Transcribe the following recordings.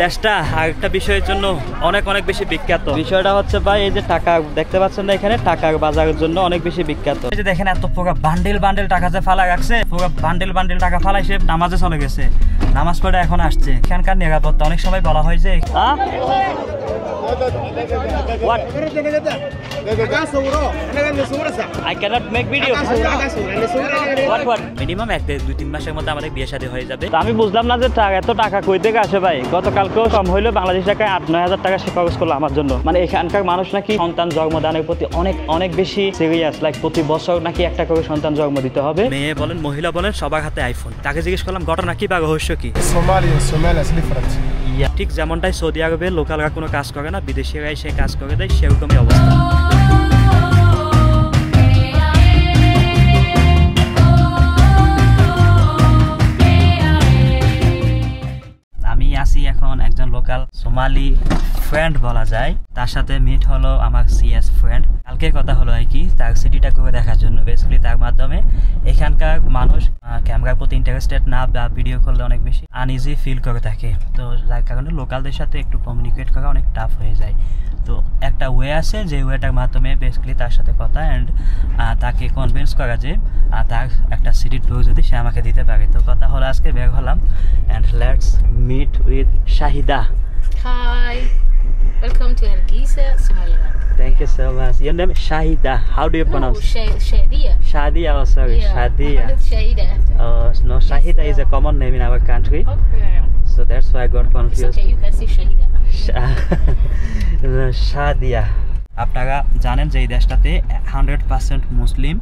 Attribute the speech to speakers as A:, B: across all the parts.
A: দেশটা আরেকটা বিষয়ের জন্য অনেক অনেক বেশি বিখ্যাত। বিষয়টা হচ্ছে ভাই এই যে টাকা দেখতে পাচ্ছেন না, এখানে টাকার বাজারের জন্য অনেক বেশি বিখ্যাত। এই যে দেখেন এত পুরো বান্ডিল বান্ডিল টাকা যে ফালা রাখছে, পুরো বান্ডিল বান্ডিল টাকা ফালাই সে নামাজে চলে গেছে, নামাজ পড়ে এখন আসছে। এখানকার নিরাপত্তা অনেক সময় বলা হয় যে I cannot make video. What? Minimum 1-2-3 মাসের মধ্যে আমাদের বিয়ে শাদী হয়ে যাবে। আমি বুঝলাম না যে এত টাকা কই থেকে আসে ভাই। গতকালকেও কম হইলো বাংলাদেশ টাকায় 8-9 হাজার টাকা সে খরচ করলো আমার জন্য। মানে এখানকার মানুষ নাকি সন্তান জন্মদানের প্রতি অনেক অনেক বেশি সিরিয়াস, লাইক প্রতি বছর নাকি একটা করে সন্তান জন্ম দিতে হবে। মেয়ে বলেন মহিলা বলেন সবার হাতে আইফোন। তাকে জিজ্ঞেস করলাম ঘটনা কি বা রহস্য কি। ঠিক যেমনটাই সৌদি আরবে লোকালরা কোনো কাজ করে না, বিদেশিরাই সে কাজ করে দেয়, সেরকমই অবস্থা। আমি আছি এখন একজন লোকাল সোমালি ফ্রেন্ড বলা যায়, তার সাথে মিট হলো আমার সিএস ফ্রেন্ড। কালকে কথা হলো আর কি তার সিটিটা করে দেখার জন্য। বেসিক্যালি তার মাধ্যমে এখানকার মানুষ ক্যামেরার প্রতি ইন্টারেস্টেড না বা ভিডিও করলে অনেক বেশি আনইজি ফিল করে থাকে, তো যার কারণে লোকালদের সাথে একটু কমিউনিকেট করা অনেক টাফ হয়ে যায়। তো একটা ওয়ে আছে যে ওয়েটার মাধ্যমে বেসিক্যালি তার সাথে কথা অ্যান্ড তাকে কনভিন্স করা যে তার একটা সিটি ট্যুর যদি সে আমাকে দিতে পারে। তো কথা হলো আজকে বের হলাম and let's meet with Shahida.
B: Hi, welcome to Hargeisa, Somaliland.
A: Thank you so much. Your name is Shahida. How do you pronounce?
B: Shadia.
A: Shadia, oh sorry,
B: Yeah,
A: Shadia.
B: Shahida.
A: No, Shahida is a common name in our country,
B: Okay.
A: so that's why I got
B: It's
A: confused.
B: okay, you can say Shahida.
A: Shadia. আপনারা জানেন যে এই দেশটাতে 100% মুসলিম,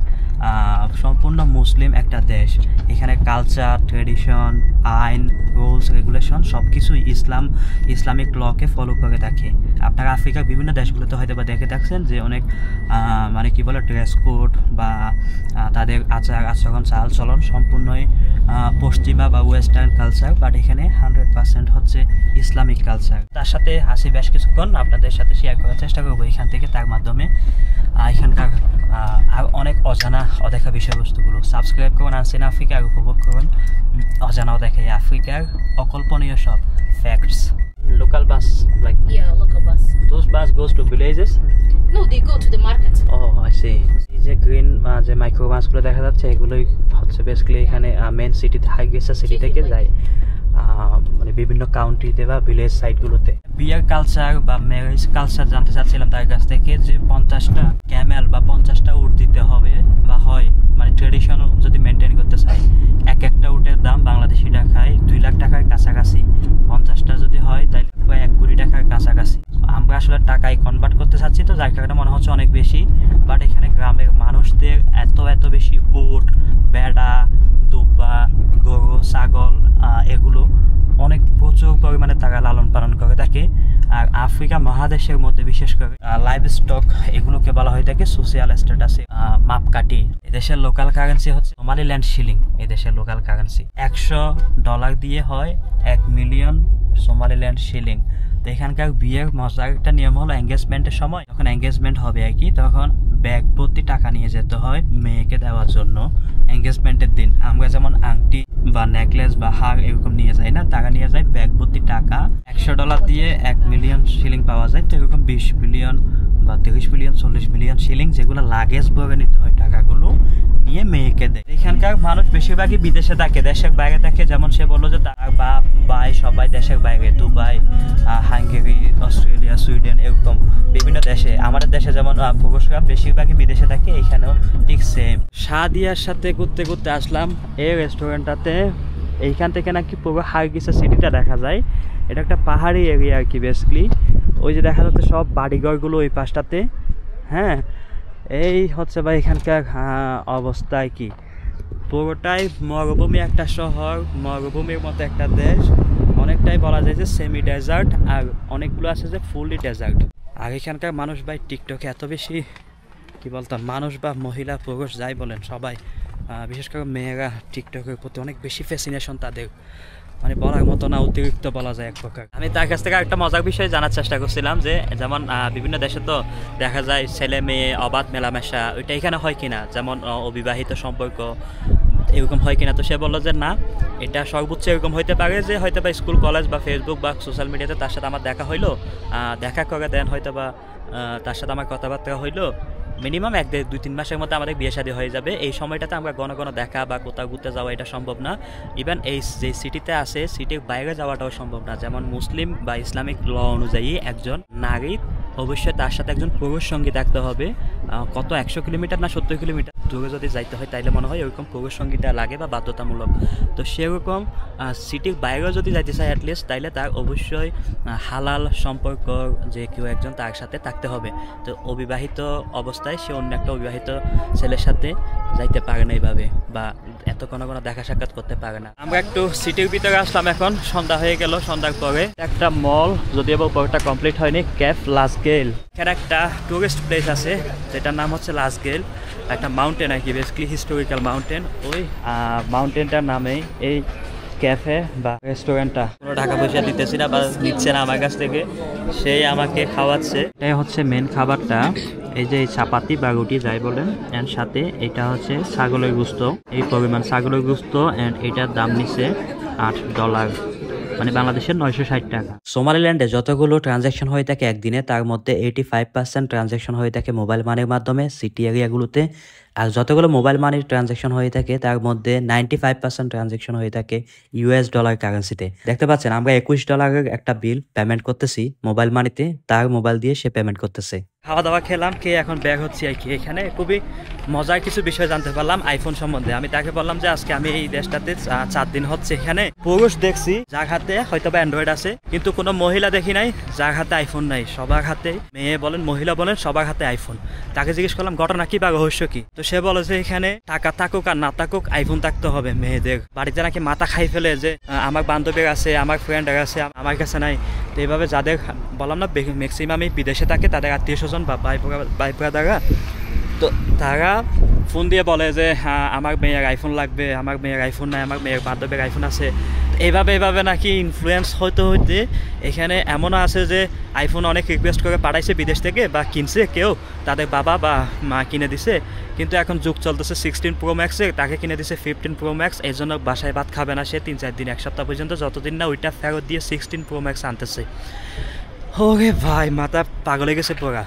A: সম্পূর্ণ মুসলিম একটা দেশ। এখানে culture, tradition, আইন, rules, regulation সব কিছুই ইসলামিক লকে ফলো করে থাকে। আপনারা আফ্রিকার বিভিন্ন দেশগুলোতে হয়তো বা দেখে থাকছেন যে অনেক মানে কি বলে ড্রেস কোড বা তাদের আচার আচরণ চাল চলন সম্পূর্ণই পশ্চিমা বা ওয়েস্টার্ন কালচার, বাট এখানে 100% হচ্ছে ইসলামিক কালচার। তার সাথে আসি বেশ কিছুক্ষণ আপনাদের সাথে শেয়ার করার চেষ্টা করবো এখান থেকে, তার মাধ্যমে এখানকার আর অনেক অজানা অদেখা বিষয়বস্তুগুলো। সাবস্ক্রাইব করুন আনসিন আফ্রিকা আর উপভোগ করুন অজানা অদেখা আফ্রিকার অকল্পনীয় সব facts. Local bus, like
B: local bus.
A: Those bus goes to villages?
B: No, they go to the market.
A: Oh, I see. এই যে গ্রিন যে মাইক্রো বাসগুলো দেখা যাচ্ছে এগুলোই হচ্ছে বেসিক্যালি এখানে মেন সিটিতে হারগেসা সিটি থেকে যায় মানে বিভিন্ন কাউন্ট্রিতে বা ভিলেজ সাইডগুলোতে। বিয়ার কালচার বা ম্যারেজ কালচার জানতে চাচ্ছিলাম তার কাছ থেকে যে 50টা ক্যামেল বা 50টা উট দিতে হবে বা হয়, মানে ট্রেডিশন যদি মেনটেন করতে চাই একটা উটের দাম বাংলাদেশি টাকায় 2 লাখ টাকার কাছাকাছি, 50টা যদি হয় তাহলে প্রায় 1 কোটি টাকার কাছাকাছি। আমরা আসলে টাকায় কনভার্ট করতে চাচ্ছি, তো যার কারণে মনে হচ্ছে অনেক বেশি, বাট এখানে গ্রামের মানুষদের এত বেশি উট, বেড়া, দুব্বা, গরু, ছাগল এগুলো অনেক প্রচুর পরিমাণে তারা লালন পালন করে থাকে। আর আফ্রিকা মহাদেশের মধ্যে বিশেষ করে লাইভ স্টক এগুলোকে বলা হয়ে থাকে সোশিয়াল স্ট্যাটাসে মাপকাঠি। এদেশের লোকাল কারেন্সি হচ্ছে সোমালিল্যান্ড শিলিং। এদেশের লোকাল কারেন্সি $100 দিয়ে হয় 1 মিলিয়ন সোমালিল্যান্ড শিলিং। তো এখানকার বিয়ের মজার একটা নিয়ম হলো এঙ্গেজমেন্টের সময় যখন এঙ্গেজমেন্ট হবে আর কি, তখন ব্যাগ ভর্তি টাকা নিয়ে যেতে হয় মেয়েকে দেওয়ার জন্য। এঙ্গেজমেন্টের দিন আমরা যেমন আংটি বা নেকলেস বা হার এরকম নিয়ে যাই না, তারা নিয়ে যায় ব্যাগ ভর্তি টাকা। $100 দিয়ে 1 মিলিয়ন শিলিং পাওয়া যায়। তো এরকম 20 মিলিয়ন বা 30 মিলিয়ন 40 মিলিয়ন শিলিং যেগুলো লাগেজ ভরে নিতে হয় টাকাগুলো নিয়ে মেয়েকে দেয়। এখানকার মানুষ বেশিরভাগই বিদেশে থাকে, দেশের বাইরে থাকে। যেমন সে বললো যে তার বাপ ভাই সবাই দেশের বাইরে, দুবাই, হাঙ্গেরি, অস্ট্রেলিয়া, সুইডেন এরকম বিভিন্ন দেশে। আমাদের দেশে যেমন পুরুষরা বেশিরভাগই বিদেশে থাকে, এখানেও ঠিক সেম। শাদিয়ার সাথে ঘুরতে ঘুরতে আসলাম এই রেস্টুরেন্টটাতে। এইখান থেকে নাকি পুরো হারগেসা সিটিটা দেখা যায়। এটা একটা পাহাড়ি এরিয়া আর কি বেসিক্যালি। ওই যে দেখা যাচ্ছে সব বাড়িঘরগুলো ওই পাশটাতে। হ্যাঁ, এই হচ্ছে ভাই এখানকার অবস্থায় কি পুরোটাই মরুভূমি একটা শহর, মরুভূমির মতো একটা দেশ। অনেকটাই বলা যায় যে সেমি ডেজার্ট, আর অনেকগুলো আছে যে ফুললি ডেজার্ট। আর এখানকার মানুষ ভাই টিকটকে এত বেশি কি বলতাম, মানুষ বা মহিলা পুরুষ যাই বলেন সবাই, বিশেষ করে মেয়েরা টিকটকের প্রতি অনেক বেশি ফ্যাসিনেশন তাদের, মানে বলার মতো না, অতিরিক্ত বলা যায় এক প্রকার। আমি তার কাছ থেকে একটা মজার বিষয় জানার চেষ্টা করছিলাম যে যেমন বিভিন্ন দেশে তো দেখা যায় ছেলে মেয়ে অবাধ মেলামেশা, ওইটা এখানে হয় কিনা, যেমন অবিবাহিত সম্পর্ক এরকম হয় কিনা। তো সে বললো যে না, এটা সর্বোচ্চ এরকম হইতে পারে যে হয়তো বা স্কুল কলেজ বা ফেসবুক বা সোশ্যাল মিডিয়াতে তার সাথে আমার দেখা হইলো, দেখা করে দেন হয়তো বা তার সাথে আমার কথাবার্তা হইলো, মিনিমাম 1-2-3 মাসের মধ্যে আমাদের বিয়ে শাদী হয়ে যাবে। এই সময়টাতে আমরা ঘন ঘন দেখা বা কোথাও ঘুরতে যাওয়া এটা সম্ভব না। ইভেন এই যে সিটিতে আছে, সিটির বাইরে যাওয়াটাও সম্ভব না। যেমন মুসলিম বা ইসলামিক ল অনুযায়ী একজন নারী অবশ্যই তার সাথে একজন পুরুষ সঙ্গী থাকতে হবে। কত 100 কিলোমিটার না 70 কিলোমিটার দূরে যদি যাইতে হয় তাইলে মনে হয় ওইরকম পুরুষ সঙ্গীটা লাগে বা বাধ্যতামূলক। তো সেরকম সিটির বাইরেও যদি যাইতে চায় অ্যাটলিস্ট, তাইলে তার অবশ্যই হালাল সম্পর্ক যে কেউ একজন তার সাথে থাকতে হবে। তো অবিবাহিত অবস্থায় সে অন্য একটা অবিবাহিত ছেলের সাথে যাইতে পারে না এইভাবে, বা এত কোনো দেখা সাক্ষাৎ করতে পারে না। আমরা একটু সিটির ভিতরে আসলাম, এখন সন্ধ্যা হয়ে গেল। সন্ধ্যার পরে একটা মল, যদিও পরটা কমপ্লিট হয়নি, ক্যাফ লাসগেল। এখানে একটা টুরিস্ট প্লেস আছে যেটার নাম হচ্ছে লাসগেল, একটা মাউন্টেন আর কি, বেসিক্যালি হিস্টোরিক্যাল মাউন্টেন। ওই মাউন্টেনটার নামেই এই ক্যাফে বা রেস্টুরেন্টটা। কোনো টাকা পয়সা দিতেছি না বা নিচ্ছে না আমার কাছ থেকে, সেই আমাকে খাওয়াচ্ছে। এটাই হচ্ছে মেন খাবারটা, এই যে চাপাতি বা রুটি যাই বলেন, অ্যান্ড সাথে এটা হচ্ছে ছাগলের গোস্ত, এই পরিমাণ ছাগলের গোস্ত, অ্যান্ড এটার দাম নিচ্ছে $8, মানে বাংলাদেশের 960 টাকা। সোমালিল্যান্ডে যতগুলো ট্রানজ্যাকশন হয়ে থাকে একদিনে, তার মধ্যে 85% ট্রানজ্যাকশন হয়ে থাকে মোবাইল মানির মাধ্যমে সিটি এরিয়াগুলোতে। আর যতগুলো মোবাইল মানির ট্রানজ্যাকশন হয়ে থাকে তার মধ্যে 95% ট্রানজ্যাকশন হয়ে থাকে US ডলার কারেন্সিতে। দেখতে পাচ্ছেন আমরা $21 একটা বিল পেমেন্ট করতেছি মোবাইল মানিতে, তার মোবাইল দিয়ে সে পেমেন্ট করতেছে। খাওয়া দাওয়া খেলাম, খেয়ে এখন ব্যাক হচ্ছি আর কি। এখানে খুবই মজার কিছু বিষয় জানতে পারলাম আইফোন সম্বন্ধে। আমি তাকে বললাম যে আজকে আমি এই দেশটাতে 4 দিন হচ্ছে, এখানে পুরুষ দেখছি যার হাতে হয়তো বা অ্যান্ড্রয়েড আছে, কিন্তু কোনো মহিলা দেখি নাই যার হাতে আইফোন নাই। সবার হাতে, মেয়ে বলেন মহিলা বলেন, সবার হাতে আইফোন। তাকে জিজ্ঞেস করলাম ঘটনা কি বা রহস্য কি, তো সে বলে যে এখানে টাকা থাকুক আর না থাকুক আইফোন থাকতে হবে মেয়েদের। বাড়িতে নাকি মাথা খাই ফেলে যে আমার বান্ধবীর আছে, আমার ফ্রেন্ডের আছে, আমার কাছে নাই। তো এইভাবে যাদের বললাম না ম্যাক্সিমামই বিদেশে থাকে, তাদের আত্মীয় স্বজন বা ভাই ব্রাদাররা, তো তারা ফোন দিয়ে বলে যে হ্যাঁ আমার মেয়ের আইফোন লাগবে, আমার মেয়ের আইফোন নাই, আমার মেয়ের বান্ধবীর আইফোন আছে। এইভাবে নাকি ইনফ্লুয়েন্স হইতে এখানে এমনও আছে যে আইফোন অনেক রিকোয়েস্ট করে পাঠাইছে বিদেশ থেকে বা কিনছে কেউ, তাদের বাবা বা মা কিনে দিছে। কিন্তু এখন যুগ চলতেছে 16 Pro Max-এর, তাকে কিনে দিছে 15 Pro Max। এই জন্য বাসায় ভাত খাবে না সে 3-4 দিন, 1 সপ্তাহ পর্যন্ত, যতদিন না ওইটা ফেরত দিয়ে 16 Pro Max আনতেছে। ওরে ভাই, মাথা পাগল হয়ে গেছে পুরা।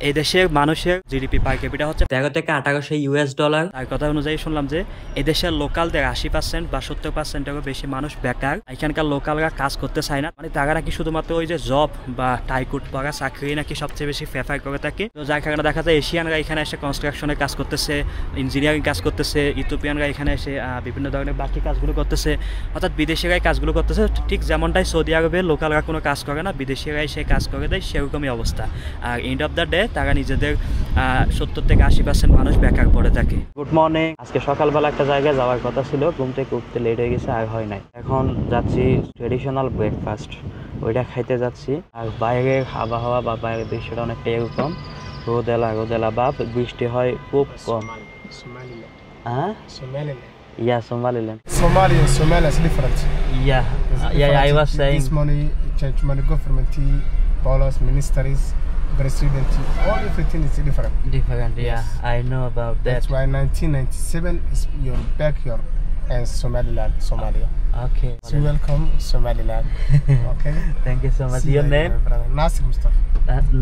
A: এই দেশের মানুষের জিডিপি পার ক্যাপিটা হচ্ছে 13 থেকে 1800 US ডলার। তার কথা অনুযায়ী শুনলাম যে এই দেশের লোকালদের 80% বা 70%-এরও বেশি মানুষ বেকার। এখানকার লোকালরা কাজ করতে চায় না, মানে তারা নাকি শুধুমাত্র ওই যে জব বা টাইকুট পড়া চাকরি নাকি সবচেয়ে বেশি প্রেফার করে থাকে। তো যার কারণে দেখা যায় এশিয়ানরা এখানে এসে কনস্ট্রাকশনের কাজ করতেছে, ইঞ্জিনিয়ারিং কাজ করতেছে, ইথিওপিয়ানরা এখানে এসে বিভিন্ন ধরনের বাকি কাজগুলো করতেছে, অর্থাৎ বিদেশিরাই কাজগুলো করতেছে। ঠিক যেমনটাই সৌদি আরবে লোকালরা কোনো কাজ করে না, বিদেশিরাই সে কাজ করে দেয়, সেরকমই অবস্থা। আর এন্ড অফ দ্য ডে তারা নিজেদের 70 থেকে 80% মানুষ বেকার পড়ে থাকে। Good morning. আজকে সকালবেলা একটা জায়গায় যাওয়ার কথা ছিল, ঘুম থেকে উঠতে লেট হয়ে গেছে, আর হয় নাই। এখন যাচ্ছি ট্রেডিশনাল ব্রেকফাস্ট, ওইটা খাইতে যাচ্ছি। আর বাইরের আবহাওয়া বা বাইরের দৃশ্যটা অনেকটা এরকম, রোদেলা ভাব, বৃষ্টি হয় খুব কম। হ্যাঁ, yeah, Somaliland.
C: Somalia and Somalia is different.
A: Yeah, I was saying.
C: This money, change money, government, policies, ministries, president, all everything is different.
A: Different, yeah.
C: Yes.
A: I know about that.
C: That's why 1997 is your backyard and Somaliland, Somalia.
A: Okay.
C: So welcome Somaliland. Okay.
A: Thank you so much.
C: See
A: Your
C: you,
A: name?
C: brother. Nasir Mustafa.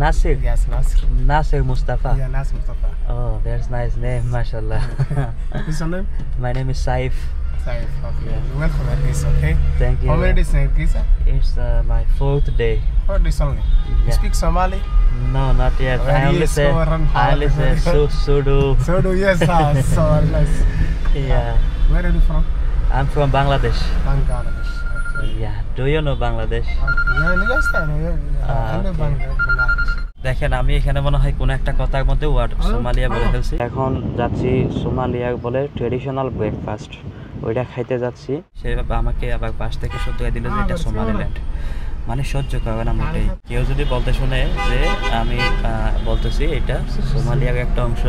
A: Nasir.
C: Yes, Nasir.
A: Nasir Mustafa.
C: Yeah, Nasir Mustafa.
A: Oh, that's nice name, mashallah.
C: What's your name?
A: My name is Saif.
C: Saif. Okay.
A: Yeah.
C: You're welcome at this. Okay.
A: Thank you.
C: How many days in Giza?
A: It's my 4th day.
C: 4 days only. You
A: Yeah.
C: speak Somali?
A: No, not yet.
C: Well,
A: I only
C: yes,
A: say
C: go run
A: I only say sudu.
C: So do yes, so nice.
A: Yeah.
C: Where are you from?
A: I'm from Bangladesh.
C: Bangladesh. Okay.
A: Yeah. Do you know Bangladesh?
C: Yeah, yes, I know. I know
A: okay.
C: Bangladesh.
A: দেখেন আমি এখানে মনে হয় কোন একটা কথার মধ্যে word Somalia বলে ফেলছি। এখন যাচ্ছি সোমালিয়া বলে ট্রেডিশনাল ব্রেকফাস্ট, ওইটা খাইতে যাচ্ছি। সে আমাকে আবার পাশ থেকে শুধরে দিল যে এটা সোমালিল্যান্ড, মানে সহ্য করে না মোটেই। কেউ যদি বলতে শুনে যে আমি বলতেছি এটা সোমালিয়ার একটা অংশ,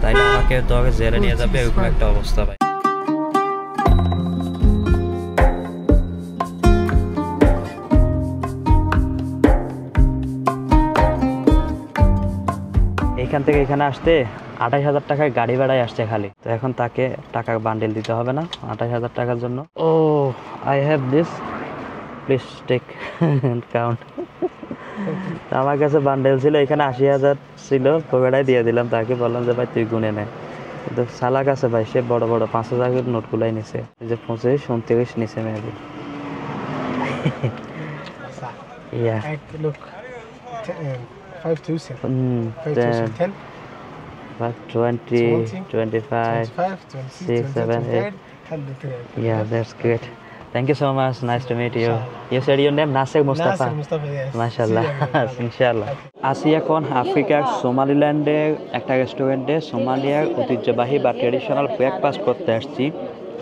A: তাইলে আমাকে ধরে জেলে নিয়ে যাবে, এরকম একটা অবস্থা ভাই। এখান থেকে এখানে আসতে 28,000 টাকায় গাড়ি ভাড়ায় আসছে খালি। তো এখন তাকে টাকার বান্ডেল দিতে হবে না 28,000 টাকার জন্য। Oh I have this, please take count. আমার কাছে বান্ডেল ছিল, এখানে 80,000 ছিল, পকেটাই দিয়ে দিলাম তাকে, বললাম যে ভাই তুই গুনে নে। কিন্তু চালাক আছে ভাই, সে বড় বড় 5,000 নোটগুলাই নিছে, এই যে 25, 29 নিছে maybe. Yeah.
C: Look, 5 to 7. 5 to
A: 10,
C: 10.
A: 20, 25,
C: 25, 26,
A: 6, 7, 8.
C: 100.
A: Yeah, that's great. Thank you so much. Nice to meet you. You said your name Nasir Mustafa.
C: Nasir Mustafa, yes.
A: মাশাআল্লাহ,
C: See you,
A: ইনশাআল্লাহ। আসি এখন আফ্রিকার সোমালিল্যান্ডের একটা রেস্টুরেন্টে সোমালিয়ার ঐতিহ্যবাহী বা ট্রেডিশনাল ব্রেকফাস্ট করতে আসছি।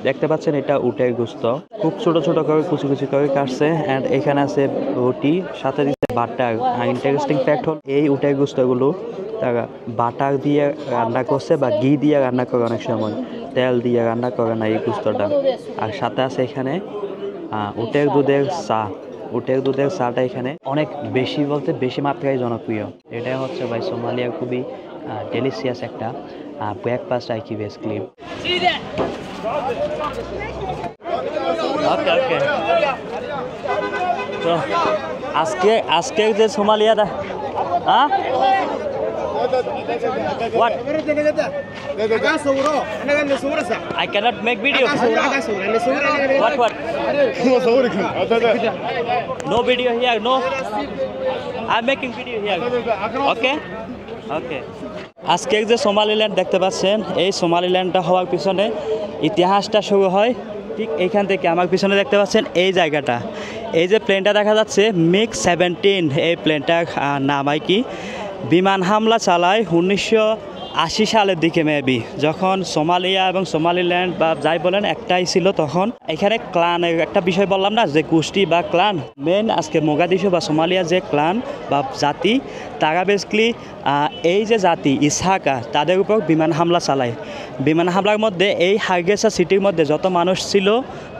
A: দেখতে পাচ্ছেন এটা উটের গোস্ত, খুব ছোট ছোট করে কুচি কুচি করে কাটছে, অ্যান্ড এখানে আছে রুটি, সাথে দিচ্ছে বাটার। আর ইন্টারেস্টিং ফ্যাক্ট হল এই উটের গোস্তগুলো তারা বাটার দিয়ে রান্না করছে বা ঘি দিয়ে রান্না করে, অনেক সময় তেল দিয়ে রান্না করে না এই গোস্তটা। আর সাথে আছে এখানে উটের দুধের চা। উটের দুধের চাটা এখানে অনেক বেশি, বলতে বেশি মাত্রায় জনপ্রিয়। এটা হচ্ছে ভাই সোমালিয়ার খুবই ডেলিশিয়াস একটা ব্রেকফাস্ট আর কি বেসিক্যালি। ওকে ওকে, তো আজকের যে সোমালিয়াটা, হ্যাঁ what I cannot make video. What no video here, no, I'm making video here. Okay okay. আজকের যে সোমালিল্যান্ড দেখতে পাচ্ছেন, এই সোমালিল্যান্ডটা হওয়ার পিছনে ইতিহাসটা শুরু হয় ঠিক এইখান থেকে। আমার পিছনে দেখতে পাচ্ছেন এই জায়গাটা, এই যে প্লেনটা দেখা যাচ্ছে মিগ 17, এই প্লেনটার নাম আর কি বিমান হামলা চালায় 1980 সালের দিকে মেবি, যখন সোমালিয়া এবং সোমালিল্যান্ড বা যাই বলেন একটাই ছিল তখন। এখানে ক্লানের একটা বিষয় বললাম না, যে গোষ্ঠী বা ক্লান, মেন আজকে মোগাদিশু বা সোমালিয়া যে ক্লান বা জাতি, তারা বেসিক্যালি এই যে জাতি ইসহাকা, তাদের উপর বিমান হামলা চালায়। বিমান হামলার মধ্যে এই হারগেসা সিটির মধ্যে যত মানুষ ছিল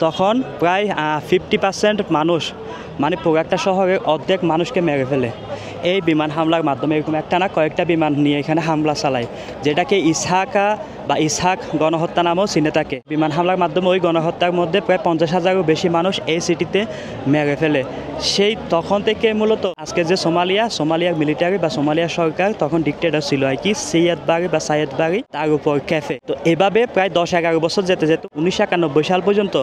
A: তখন প্রায় 50% মানুষ, মানে পুরো একটা শহরের অর্ধেক মানুষকে মেরে ফেলে এই বিমান হামলার মাধ্যমে। এরকম একটা না কয়েকটা বিমান নিয়ে এখানে হামলা চালায়, যেটাকে ইসহাকা বা ইসহাক গণহত্যা নামেও চিনে থাকে। বিমান হামলার মাধ্যমে ওই গণহত্যার মধ্যে প্রায় 50,000-এরও বেশি মানুষ এই সিটিতে মেরে ফেলে। সেই তখন থেকে মূলত আজকে যে সোমালিয়ার মিলিটারি বা সোমালিয়া সরকার, তখন ডিক্টেটর ছিল আর কি সাইয়েদ বারি, তার উপর ক্যাফে। তো এভাবে প্রায় 10-11 বছর যেতে যেতে 1991 সাল পর্যন্ত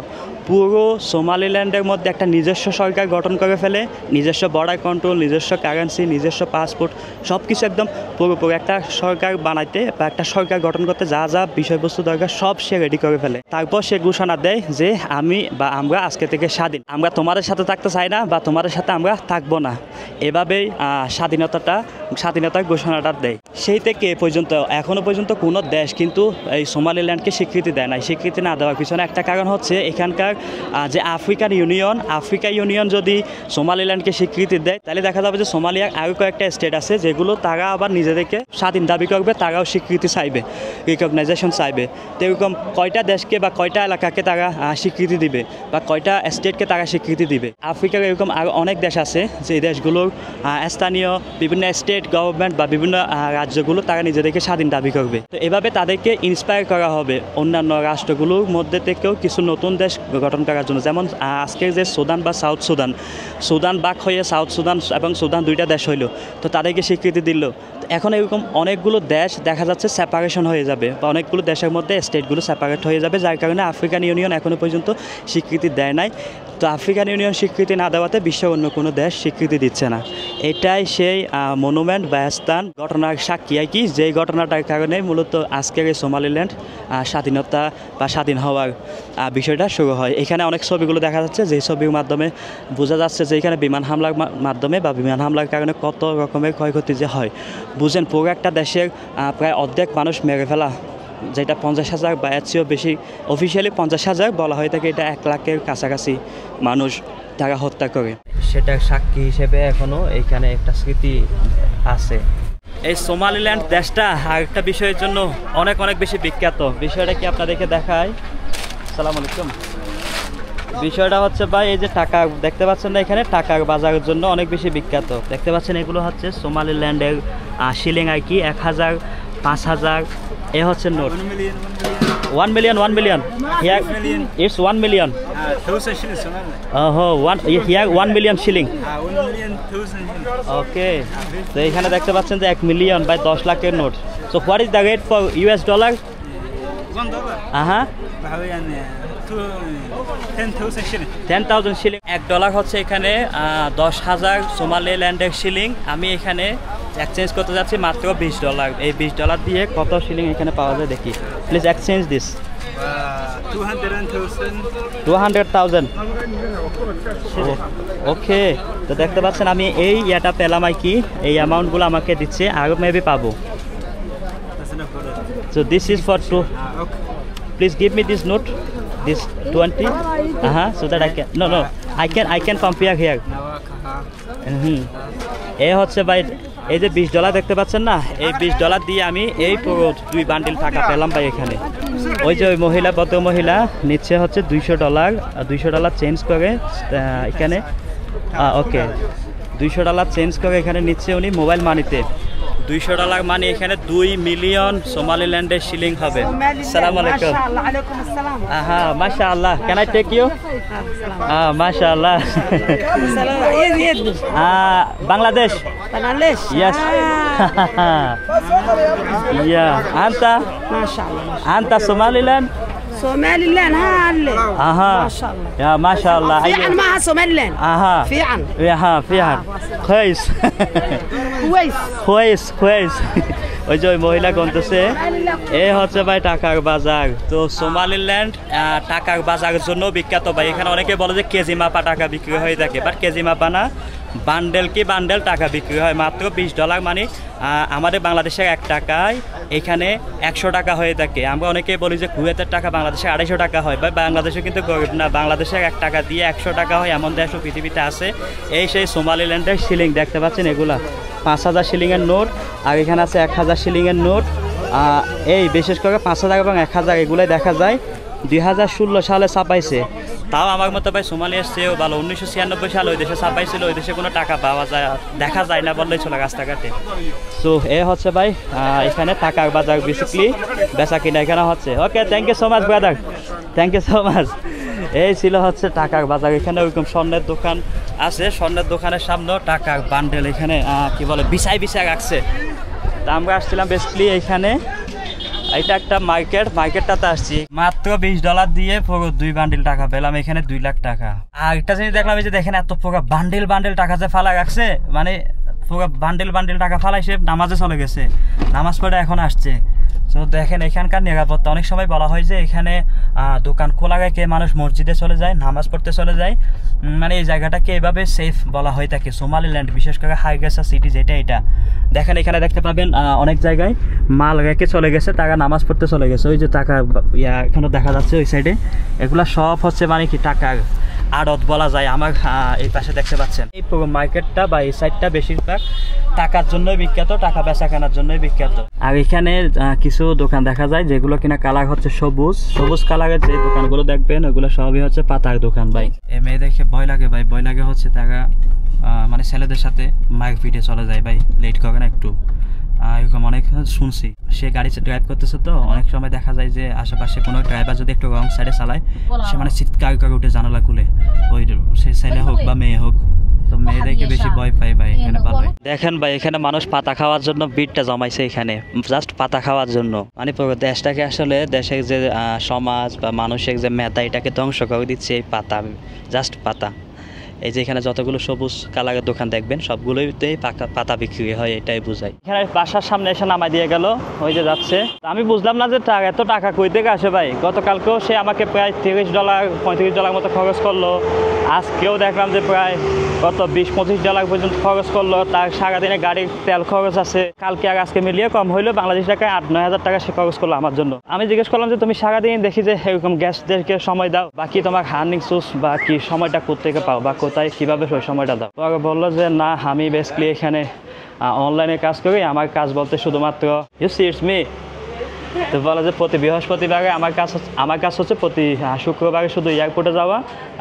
A: পুরো সোমালিল্যান্ডের মধ্যে একটা নিজস্ব সরকার গঠন করে ফেলে, নিজস্ব বর্ডার কন্ট্রোল, নিজস্ব কারেন্সি, নিজস্ব পাসপোর্ট, সব কিছু একদম পুরোপুরি একটা সরকার বানাইতে বা একটা সরকার গঠন করতে যা যা বিষয়বস্তু দরকার সব সে রেডি করে ফেলে। তারপর সে ঘোষণা দেয় যে আমি বা আমরা আজকে থেকে স্বাধীন, আমরা তোমাদের সাথে থাকতে চাই না বা তোমাদের সাথে আমরা থাকবো না। এভাবেই স্বাধীনতার ঘোষণাটা দেয়। সেই থেকে এ পর্যন্ত এখনও পর্যন্ত কোনো দেশ কিন্তু এই সোমালিল্যান্ডকে স্বীকৃতি দেয় না। স্বীকৃতি না দেওয়ার পিছনে একটা কারণ হচ্ছে এখানকার যে আফ্রিকা ইউনিয়ন যদি সোমালিল্যান্ডকে স্বীকৃতি দেয়, তাহলে দেখা যাবে যে সোমালিয়ার আরও কয়েকটা স্টেট আছে যেগুলো তারা আবার নিজেদেরকে স্বাধীন দাবি করবে, তারাও স্বীকৃতি চাইবে, রিকগনাইজেশন চাইবে। তো এরকম কয়টা দেশকে বা কয়টা এলাকাকে তারা স্বীকৃতি দিবে বা কয়টা স্টেটকে তারা স্বীকৃতি দিবে। আফ্রিকার এরকম আরও অনেক দেশ আছে যে দেশগুলোর স্থানীয় বিভিন্ন স্টেট গভর্নমেন্ট বা বিভিন্ন রাজ্যগুলো তারা নিজেদেরকে স্বাধীন দাবি করবে। তো এভাবে তাদেরকে ইন্সপায়ার করা হবে অন্যান্য রাষ্ট্রগুলোর মধ্যে থেকেও কিছু নতুন দেশ গঠন করার জন্য। যেমন আজকের যে সুদান বা সাউথ সুদান বাক হয়ে সাউথ সুদান এবং সুদান দুইটা দেশ হইল, তো তাদেরকে স্বীকৃতি দিল। এখন এরকম অনেকগুলো দেশ দেখা যাচ্ছে সেপারেশন হয়ে যাবে বা অনেকগুলো দেশের মধ্যে স্টেটগুলো সেপারেট হয়ে যাবে, যার কারণে আফ্রিকান ইউনিয়ন এখনও পর্যন্ত স্বীকৃতি দেয় নাই। তো আফ্রিকান ইউনিয়ন স্বীকৃতি না দেওয়াতে বিশ্বের অন্য কোনো দেশ স্বীকৃতি দিচ্ছে না। এটাই সেই মনুমেন্ট বা স্থান ঘটনার সাক্ষী আর কি, যেই ঘটনাটার কারণে মূলত আজকের এই সোমালিল্যান্ড স্বাধীনতা বা স্বাধীন হওয়ার বিষয়টা শুরু হয়। এখানে অনেক ছবিগুলো দেখা যাচ্ছে, যেই ছবির মাধ্যমে বোঝা যাচ্ছে যে এখানে বিমান হামলার মাধ্যমে বা বিমান হামলার কারণে কত রকমের ক্ষয়ক্ষতি যে হয়। বুঝেন, পুরো একটা দেশের প্রায় অর্ধেক মানুষ মেরে ফেলা, যেটা 50,000 বা এর চেয়েও বেশি, অফিসিয়ালি 50,000 বলা হয়ে থাকে, এটা 1 লাখের কাছাকাছি মানুষ তারা হত্যা করে। সেটার সাক্ষী হিসেবে এখনও এইখানে একটা স্মৃতি আছে। এই সোমালিল্যান্ড দেশটা আরেকটা বিষয়ের জন্য অনেক বেশি বিখ্যাত। বিষয়টা কি আপনাদেরকে দেখায়। আসসালামু আলাইকুম। বিষয়টা হচ্ছে ভাই, এই যে টাকা দেখতে পাচ্ছেন না, এখানে টাকার বাজারের জন্য অনেক বেশি বিখ্যাত। দেখতে পাচ্ছেন এগুলো হচ্ছে সোমালিল্যান্ডের শিলিং আর কি, 1000 5,000 এ হচ্ছে note 1 million here it's 1 million
D: 1000 shillings Somali.
A: here 1 million shilling
D: 1 million 1000 shillings.
A: ওকে তো এখানে দেখতে পাচ্ছেন যে 1 মিলিয়ন বাই 10 লাখের note so what is the rate for US dollar
D: $1 بحوالي يعني 10,000 shillings.
A: 10,000 shilling $1 হচ্ছে এখানে 10,000 সোমালিল্যান্ডের শিলিং আমি এখানে এক্সচেঞ্জ করতে যাচ্ছি মাত্র $20 এই $20 দিয়ে কত শিলিং এখানে পাওয়া যায় দেখি প্লিজ এক্সচেঞ্জ দিস 200,000 ওকে তো দেখতে পাচ্ছেন আমি এই ইয়াটা পেলাম আর কি এই অ্যামাউন্টগুলো আমাকে দিচ্ছে আরও মেবি পাবো
D: That's enough for that.
A: So this is for two
D: Okay.
A: please give me this note this 20 so that I can no I can compare here এই হচ্ছে ভাই এই যে $20 দেখতে পাচ্ছেন না এই $20 দিয়ে আমি এই পুরো 2 বান্ডিল টাকা পেলাম ভাই এখানে ওই যে ওই মহিলা ভদ্র মহিলা নিচ্ছে হচ্ছে $200 চেঞ্জ করে এখানে ওকে $200 চেঞ্জ করে এখানে নিচ্ছে উনি মোবাইল মানিতে $200 মানে এখানে 2 মিলিয়ন সোমালিল্যান্ডের শিলিং হবে আসসালামু আলাইকুম
E: ওয়ালাইকুম আসসালাম
A: মাশাআল্লাহ ক্যান আই টেক ইউ মাশাআল্লাহ Bangladesh
E: Bangladesh
A: yes yeah anta somaliland
E: Somaliland هالله ما شاء الله
A: يا ما شاء الله
E: في عن معها Somaliland في عن
A: في عن كويس كويس ওই যে ওই মহিলা গন্তছে এই হচ্ছে ভাই টাকার বাজার তো সোমালিল্যান্ড টাকার বাজারের জন্য বিখ্যাত ভাই এখানে অনেকে বলে যে কেজি মাপা টাকা বিক্রি হয়ে থাকে বাট কেজি মাপা না বান্ডেল কি বান্ডেল টাকা বিক্রি হয় মাত্র $20 মানে আমাদের বাংলাদেশের 1 টাকায় এখানে 100 টাকা হয়ে থাকে আমরা অনেকেই বলি যে কুয়েতের টাকা বাংলাদেশে 250 টাকা হয় বা বাংলাদেশে কিন্তু গরিব না বাংলাদেশের 1 টাকা দিয়ে 100 টাকা হয় এমন দেশও পৃথিবীতে আছে এই সেই সোমালিল্যান্ডের শিলিং দেখতে পাচ্ছেন এগুলা 5,000 শিলিংয়ের নোট আর এখানে আছে 1,000 শিলিংয়ের নোট এই বিশেষ করে 5,000 এবং 1,000 এগুলাই দেখা যায় 2016 সালে ছাপাইছে তাও আমার মতো ভাই সোমালি এসছেও ভালো 1996 সালে ওই দেশে ছাপাইছিল ওই দেশে কোনো টাকা পাওয়া যায় দেখা যায় না বললেই চলে রাস্তাঘাটে সো এ হচ্ছে ভাই এখানে টাকার বাজার বেসিক্যালি বেচা কিনা এখানে হচ্ছে okay thank you so much brother thank you so much এই ছিল হচ্ছে টাকার বাজার এখানে ওইরকম স্বর্ণের দোকান আছে স্বর্ণের দোকানের সামনেও টাকার বান্ডেল এখানে কি বলে বিছাই রাখছে তা আমরা আসছিলাম বেসিক্যালি এইখানে এটা একটা মার্কেটটাতে আসছি মাত্র $20 দিয়ে পুরো 2 বান্ডিল টাকা পেলাম এখানে 2 লাখ টাকা আর একটা জিনিস দেখলাম এই যে দেখেন এত পুরো বান্ডিল টাকা যে ফালা রাখছে মানে পুরো বান্ডিল টাকা ফালাইছে নামাজে চলে গেছে নামাজ পড়ে এখন আসছে তো দেখেন এখানকার নিরাপত্তা অনেক সময় বলা হয় যে এখানে দোকান খোলা রেখে মানুষ মসজিদে চলে যায় নামাজ পড়তে চলে যায় মানে এই জায়গাটাকে এভাবে সেফ বলা হয়ে থাকে সোমালিল্যান্ড বিশেষ করে হাইগেসা সিটি যেটা এটা দেখেন এখানে দেখতে পাবেন অনেক জায়গায় মাল রেখে চলে গেছে তারা নামাজ পড়তে চলে গেছে ওই যে টাকা এখানে দেখা যাচ্ছে ওই সাইডে এগুলা সব হচ্ছে মানে কি টাকার আড়ত বলা যায় আমার এই পাশে দেখতে পাচ্ছেন এই পুরো মার্কেটটা বা এই সাইডটা বেশিরভাগ টাকার জন্যই বিখ্যাত টাকা বেচা কেনার জন্যই বিখ্যাত আর এখানে কিছু দোকান দেখা যায় যেগুলো কিনা কালার হচ্ছে সবুজ কালারের যে দোকানগুলো দেখবেন ওগুলো সবই হচ্ছে পাতার দোকান ভাই এই মেয়ে দেখে ভয় লাগে হচ্ছে তারা মানে ছেলেদের সাথে মাইক পিটে চলে যায় ভাই লেট করে না একটু এরকম অনেক শুনছি সে গাড়ি ড্রাইভ করতেছে তো অনেক সময় দেখা যায় যে আশেপাশে কোনো ড্রাইভার যদি একটু রং সাইডে চালায় সে মানে চিৎকার করে উঠে জানালা খুলে ওই সে ছেলে হোক বা মেয়ে হোক তো মেয়েদেরকে বেশি ভয় পাই ভাই এখানে ভালোই দেখেন ভাই এখানে মানুষ পাতা খাওয়ার জন্য ভিড়টা জমাইছে এখানে জাস্ট পাতা খাওয়ার জন্য মানে পুরো দেশটাকে আসলে দেশের যে সমাজ বা মানুষের যে মেধা এটাকে ধ্বংস করে দিচ্ছে এই পাতা জাস্ট পাতা এই যে এখানে যতগুলো সবুজ কালারের দোকান দেখবেন সবগুলোতেই পাতা বিক্রি হয় এটাই বোঝায় এখানে বাসার সামনে এসে নামাই দিয়ে গেল ওই যে যাচ্ছে আমি বুঝলাম না যে এত টাকা কই থেকে আসে ভাই গতকালকেও সে আমাকে প্রায় $30 $35 মতো খরচ করলো আজকেও দেখলাম যে প্রায় কত $20-25 পর্যন্ত খরচ করলো তার সারাদিনে গাড়ির তেল খরচ আছে কালকে আর আজকে মিলিয়ে কম হইলো বাংলাদেশ টাকায় 8-9 হাজার টাকা সে খরচ করলো আমার জন্য আমি জিজ্ঞেস করলাম যে তুমি সারাদিন দেখি যে এরকম গ্যাসদেরকে সময় দাও বাকি তোমার হার্নিং সোর্স বা কি সময়টা কোথেকে পাও বা কোথায় কিভাবে ওই সময়টা দাও পরে বললো যে না আমি বেসিক্যালি এখানে অনলাইনে কাজ করি আমার কাজ বলতে শুধুমাত্র ইউ সি ইটস মি তো বলে যে প্রতি বৃহস্পতিবারে আমার কাজ হচ্ছে প্রতি শুক্রবারে শুধু এয়ারপোর্টে যাওয়া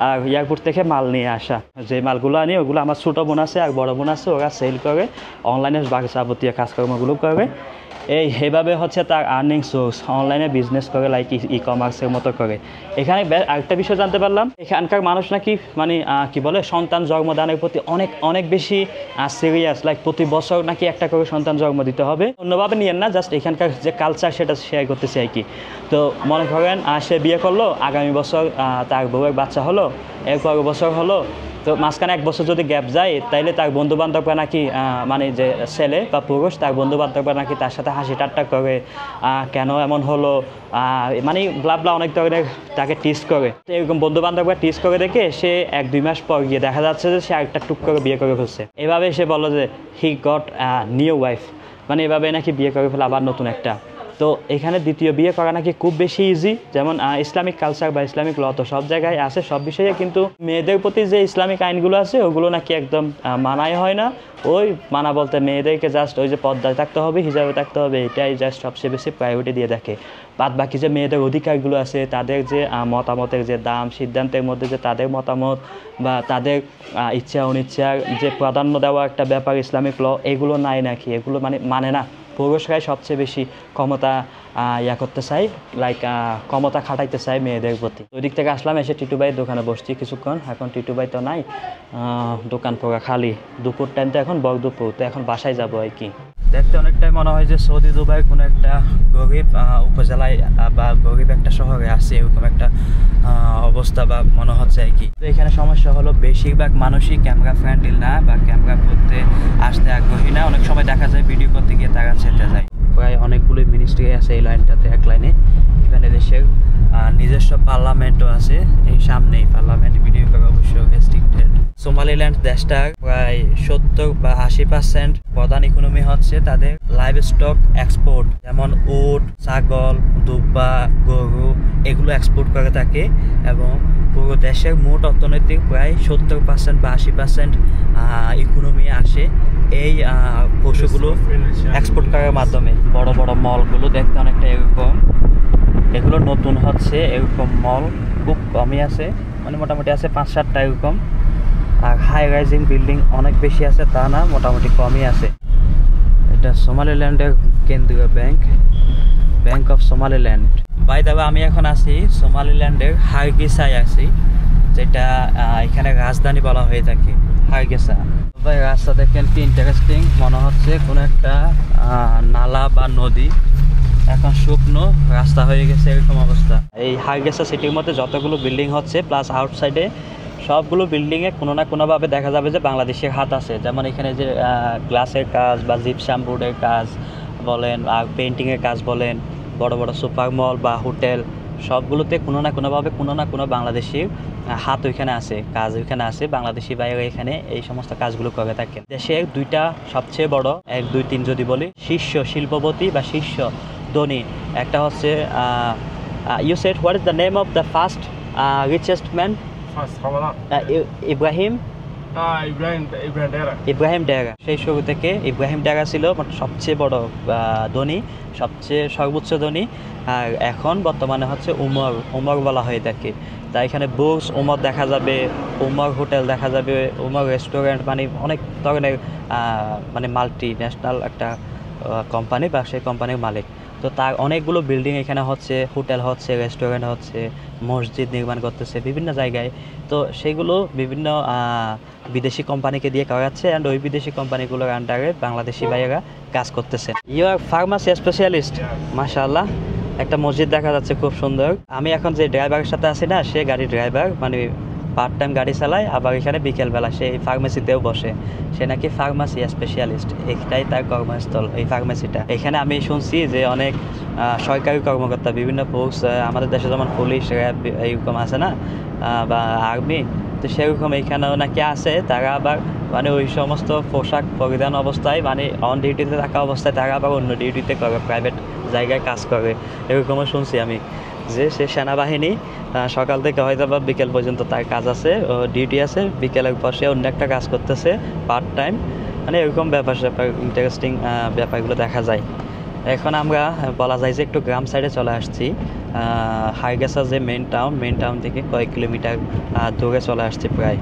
A: আর এয়ারপোর্ট থেকে মাল নিয়ে আসা। যে মালগুলো আনি ওগুলো আমার ছোটো বোন আছে আর বড় বোন আছে, ওরা সেল করে, অনলাইনে বাকি যাবতীয় কাজকর্মগুলো করে। এইভাবে হচ্ছে তার আর্নিং সোর্স, অনলাইনে বিজনেস করে, লাইক ই কমার্সের মতো করে। এখানে আরেকটা বিষয় জানতে পারলাম, এখানকার মানুষ নাকি মানে কি বলে সন্তান জন্মদানের প্রতি অনেক বেশি সিরিয়াস, লাইক প্রতি বছর নাকি একটা করে সন্তান জন্ম দিতে হবে। অন্যভাবে নিয়েন না, জাস্ট এখানকার যে কালচার সেটা শেয়ার করতেছি আর কি। তো মনে করেন সে বিয়ে করলো, আগামী বছর তার বউয়ের বাচ্চা হলো, এরপর বছর হলো, তো মাঝখানে 1 বছর যদি গ্যাপ যায় তাইলে তার বন্ধুবান্ধবরা নাকি মানে যে ছেলে বা পুরুষ তার বন্ধুবান্ধবরা নাকি তার সাথে হাসি ঠাট্টা করে, কেন এমন হলো, মানে ব্লা অনেক ধরনের তাকে টিস করে। তো এরকম বন্ধুবান্ধবরা টিস করে দেখে সে 1-2 মাস পর গিয়ে দেখা যাচ্ছে যে সে একটা টুক করে বিয়ে করে ফেলছে। এভাবে সে বললো যে হি গট নিউ ওয়াইফ, মানে এভাবে নাকি বিয়ে করে ফেলে আবার নতুন একটা। তো এখানে দ্বিতীয় বিয়ে করা নাকি খুব বেশি ইজি, যেমন ইসলামিক কালচার বা ইসলামিক ল তো সব জায়গায় আছে সব বিষয়ে, কিন্তু মেয়েদের প্রতি যে ইসলামিক আইনগুলো আছে ওগুলো নাকি একদম মানাই হয় না। ওই মানা বলতে মেয়েদেরকে জাস্ট ওই যে পর্দায় থাকতে হবে, হিজাবে থাকতে হবে, এটাই জাস্ট সবচেয়ে বেশি প্রায়োরিটি দিয়ে দেখে। বাদ বাকি যে মেয়েদের অধিকারগুলো আছে, তাদের যে মতামতের যে দাম, সিদ্ধান্তের মধ্যে যে তাদের মতামত বা তাদের ইচ্ছা অনিচ্ছার যে প্রাধান্য দেওয়া একটা ব্যাপার ইসলামিক ল, এগুলো নাই নাকি, এগুলো মানে না। পুরুষরাই সবচেয়ে বেশি ক্ষমতা করতে চাই, লাইক ক্ষমতা খাটাইতে চাই মেয়েদের প্রতি। ওই দিক থেকে আসলাম, এসে টিটু ভাইয়ের দোকানে বসছি কিছুক্ষণ। এখন টিটু ভাই তো নাই, দোকান পুরো খালি। দুপুর টাইম তো এখন দুপুর, তো এখন বাসায় যাবো আর কি। দেখতে অনেকটাই মনে হয় যে সৌদি দুবাই কোনো একটা গরিব উপজেলায় বা গরিব একটা শহরে আছে, এরকম একটা অবস্থা বা মনে হচ্ছে আর কি। তো এখানে সমস্যা হলো বেশিরভাগ মানুষই ক্যামেরা ফ্রেন্ডলি না বা ক্যামেরা করতে আসতে আগ্রহী না। অনেক সময় দেখা যায় ভিডিও করতে গিয়ে তারা ছেটে যায়। প্রায় অনেকগুলো মিনিস্ট্রি আছে এই লাইনটাতে, এক লাইনে। এখানে দেশের নিজস্ব পার্লামেন্টও আছে, এই সামনেই পার্লামেন্ট, ভিডিও করা অবশ্য রেস্ট্রিক্টেড। সোমালিল্যান্ড দেশটার প্রায় 70 বা 80% প্রধান ইকোনমি হচ্ছে তাদের লাইভ স্টক এক্সপোর্ট, যেমন উট, ছাগল, দুব্বা, গরু, এগুলো এক্সপোর্ট করে থাকে। এবং পুরো দেশের মোট অর্থনৈতিক প্রায় 70% বা 80% ইকোনমি আসে এই পশুগুলো এক্সপোর্ট করার মাধ্যমে। বড় বড় মলগুলো দেখতে অনেকটা এরকম, এগুলো নতুন হচ্ছে, এরকম মল খুব কমই আছে, মানে মোটামুটি আছে 5-7টা এরকম। আর হাই রাইজিং বিল্ডিং অনেক বেশি আছে তা না, মোটামুটি কমই আছে। এটা সোমালিল্যান্ডের কেন্দ্রীয় ব্যাংক অফ সোমালিল্যান্ড। বাই দ্য ওয়ে, আমি এখন আছি সোমালিল্যান্ডের হারগেসায় আছি, যেটা এখানে রাজধানী বলা হয়ে থাকে, হারগেসা। ভাই রাস্তা দেখেন কি ইন্টারেস্টিং, মনে হচ্ছে কোনো একটা নালা বা নদী এখন শুকনো রাস্তা হয়ে গেছে, এরকম অবস্থা। এই হারগেসা সিটির মধ্যে যতগুলো বিল্ডিং হচ্ছে প্লাস আউটসাইডে সবগুলো বিল্ডিংয়ে কোনো না কোনোভাবে দেখা যাবে যে বাংলাদেশের হাত আছে। যেমন এখানে যে গ্লাসের কাজ বা জিপসাম বোর্ডের কাজ বলেন আর পেন্টিংয়ের কাজ বলেন, বড় বড় সুপার মল বা হোটেল, সবগুলোতে কোনো না কোনোভাবে কোনো না কোনো বাংলাদেশির হাত ওইখানে আছে, কাজ ওইখানে আছে। বাংলাদেশি বাইরে এখানে এই সমস্ত কাজগুলো করে থাকেন। দেশের 2টা সবচেয়ে বড়, 1, 2, 3 যদি বলি, শীর্ষ শিল্পপতি বা শীর্ষ ধনী, একটা হচ্ছে you said what is the name of the first richest man? Ibrahim Dera. সেই শুরু থেকে ইব্রাহিম ডেরা ছিল সবচেয়ে বড় ধনী, সবচেয়ে সর্বোচ্চ ধনী। আর এখন বর্তমানে হচ্ছে উমর বলা হয়ে থাকে। তাই এখানে বুর্জ উমর দেখা যাবে, উমর হোটেল দেখা যাবে, উমর রেস্টুরেন্ট, মানে অনেক ধরনের মানে মাল্টি ন্যাশনাল একটা কোম্পানি বা সেই কোম্পানির মালিক। তো তার অনেকগুলো বিল্ডিং এখানে হচ্ছে, হোটেল হচ্ছে, রেস্টুরেন্ট হচ্ছে, মসজিদ নির্মাণ করতেছে বিভিন্ন জায়গায়। তো সেগুলো বিভিন্ন বিদেশি কোম্পানিকে দিয়ে করাচ্ছে, অ্যান্ড ওই বিদেশি কোম্পানিগুলোর আন্ডারে বাংলাদেশি ভাইয়েরা কাজ করতেছে। ইউ আর ফার্মাসি স্পেশালিস্ট, মাশাআল্লাহ। একটা মসজিদ দেখা যাচ্ছে খুব সুন্দর। আমি এখন যে ড্রাইভারের সাথে আছি না, সে গাড়ি ড্রাইভার, মানে পার্ট টাইম গাড়ি চালায়, আবার এখানে বিকেলবেলা সে ফার্মেসিতেও বসে। সে নাকি ফার্মাসি স্পেশালিস্ট, এটাই তার কর্মস্থল এই ফার্মেসিটা। এখানে আমি শুনছি যে অনেক সরকারি কর্মকর্তা, বিভিন্ন পোস্ট, আমাদের দেশে যেমন পুলিশ, র্যাব এইরকম আছে না, বা আর্মি, তো সেরকম এখানেও নাকি আছে। তারা আবার মানে ওই সমস্ত পোশাক পরিধান অবস্থায়, মানে অন ডিউটিতে থাকা অবস্থায় তারা আবার অন্য ডিউটিতে করে, প্রাইভেট জায়গায় কাজ করে, এরকমও শুনছি আমি। যে সে সেনাবাহিনী, সকাল থেকে হয়তো বা বিকেল পর্যন্ত তার কাজ আছে, ডিউটি আছে, বিকেলের পর সে অন্য একটা কাজ করতেছে পার্ট টাইম, মানে এরকম ব্যাপার ইন্টারেস্টিং ব্যাপারগুলো দেখা যায়। এখন আমরা বলা যায় যে একটু গ্রাম সাইডে চলে আসছি। হাইগেসা যে মেন টাউন থেকে কয়েক কিলোমিটার দূরে চলে আসছি প্রায়।